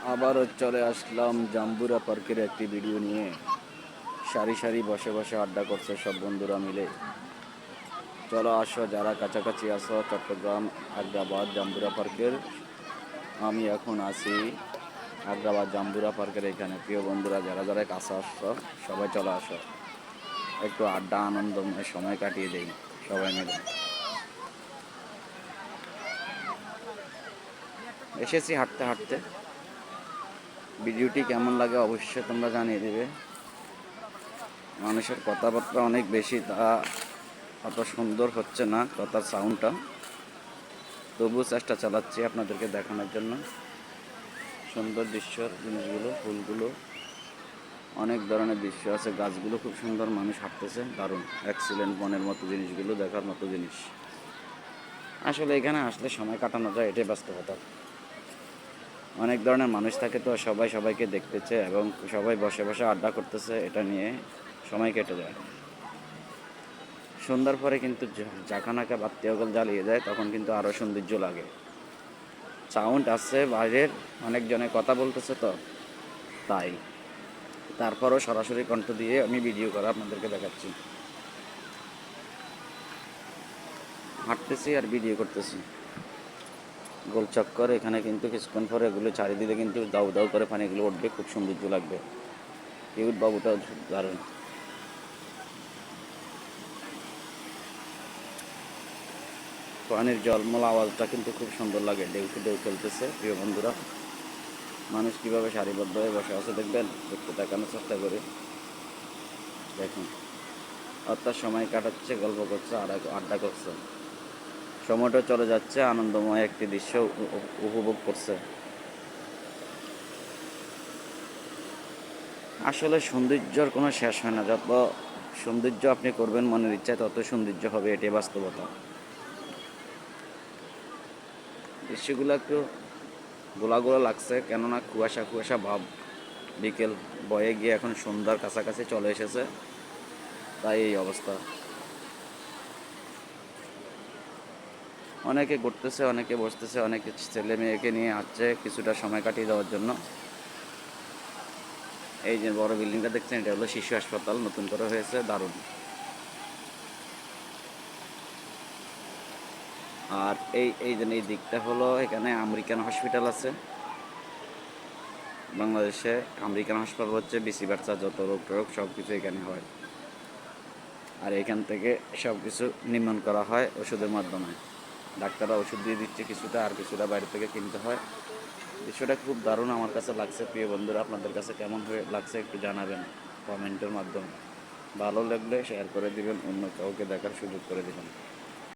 আবারও চলে আসলাম জাম্বুরা পার্কের একটি ভিডিও নিয়ে। সারি সারি বসে বসে আড্ডা করছে সব বন্ধুরা মিলে। চলো আসো, যারা কাছাকাছি আসো চট্টগ্রাম আগ্রাবাদ জাম্বুরা পার্কের। আমি এখন আছি আগ্রাবাদ জাম্বুরা পার্কের এখানে। প্রিয় বন্ধুরা, যারা যারা কাছে আসছো সবাই চলে আসো, একটু আড্ডা আনন্দময় সময় কাটিয়ে দেই সবাই মিলে। এসেছি হাঁটতে হাঁটতে। ভিডিওটি কেমন লাগে অবশ্যই তোমরা জানিয়ে দেবে। মানুষের কথাবার্তা অনেক বেশি, তা অত সুন্দর হচ্ছে না কথার সাউন্ডটা, তবুও চেষ্টা চালাচ্ছি আপনাদেরকে দেখানোর জন্য সুন্দর দৃশ্যর জিনিসগুলো, ফুলগুলো, অনেক ধরনের দৃশ্য আছে, গাছগুলো খুব সুন্দর, মানুষ হাঁটতেছে, দারুণ এক্সিলেন্ট, বনের মতো জিনিসগুলো দেখার মতো জিনিস। আসলে এখানে আসলে সময় কাটানো যায়, এটাই বাস্তবতা। অনেক ধরনের মানুষ থাকে, তো সবাই সবাইকে দেখতেছে এবং সবাই বসে বসে আড্ডা করতেছে, এটা নিয়ে সময় কেটে যায়। সন্ধ্যার পরে কিন্তু জাকানাকা বাত্তিগল জ্বালিয়ে যায়, তখন কিন্তু আরও সৌন্দর্য লাগে। সাউন্ড আসছে বাইরের, অনেকজনে কথা বলতেছে, তো তাই তারপরও সরাসরি কণ্ঠ দিয়ে আমি ভিডিও করে আপনাদেরকে দেখাচ্ছি। হাঁটতেছি আর ভিডিও করতেছি গোল চক্কর। এখানে কিন্তু কিছুক্ষণ পরে এগুলো চারিদিকে কিন্তু দাউ দাউ করে পানিগুলো উঠবে, খুব সৌন্দর্য লাগবে। কিউট বাবুটাও দারুণ। পানির জলমল আওয়াজটা কিন্তু খুব সুন্দর লাগে, ঢেউকে ঢেউ খেলতেছে। প্রিয় বন্ধুরা, মানুষ কীভাবে সারিবদ্ধ হয়ে বসে আছে দেখবেন, একটু দেখানোর চেষ্টা করি। দেখুন, অর্থাৎ সময় কাটাচ্ছে, গল্প করছে, আড্ডা করছে, সময়টা চলে যাচ্ছে, আনন্দময় একটি দৃশ্য উপভোগ করছে। আসলে সৌন্দর্যর কোনো শেষ হয় না, যত সৌন্দর্য আপনি করবেন মনের ইচ্ছায় তত সৌন্দর্য হবে, এটাই বাস্তবতা। দৃশ্যগুলো একটু গোলা গোলা লাগছে, কেননা কুয়াশা কুয়াশা ভাব, বিকেল বয়ে গিয়ে এখন সন্ধ্যার কাছাকাছি চলে এসেছে, তাই এই অবস্থা। অনেকে ঘুরতেছে, অনেকে বসতেছে, অনেকে ছেলে মেয়েকে নিয়ে আসছে কিছুটা সময় কাটিয়ে দেওয়ার জন্য। এই যে বড় বিল্ডিংটা দেখছেন, এটা হলো শিশু হাসপাতাল, নতুন করে হয়েছে, দারুণ। আর এই যে এই দিকটা হলো, এখানে আমেরিকান হসপিটাল আছে। বাংলাদেশে আমেরিকান হাসপাতাল হচ্ছে বিসি বাচ্চা যত রোগ টোগ সব কিছু এখানে হয়। আর এখান থেকে সব কিছু নির্মাণ করা হয় ওষুধের মাধ্যমে। ডাক্তাররা ওষুধ দিয়ে দিচ্ছে কিছুটা, আর কিছুটা বাইরে থেকে কিনতে হয়। দৃশ্যটা খুব দারুণ আমার কাছে লাগছে। প্রিয় বন্ধুরা, আপনাদের কাছে কেমন হয়ে লাগছে একটু জানাবেন কমেন্টের মাধ্যমে। ভালো লাগলে শেয়ার করে দিবেন, অন্য কাউকে দেখার সুযোগ করে দিবেন।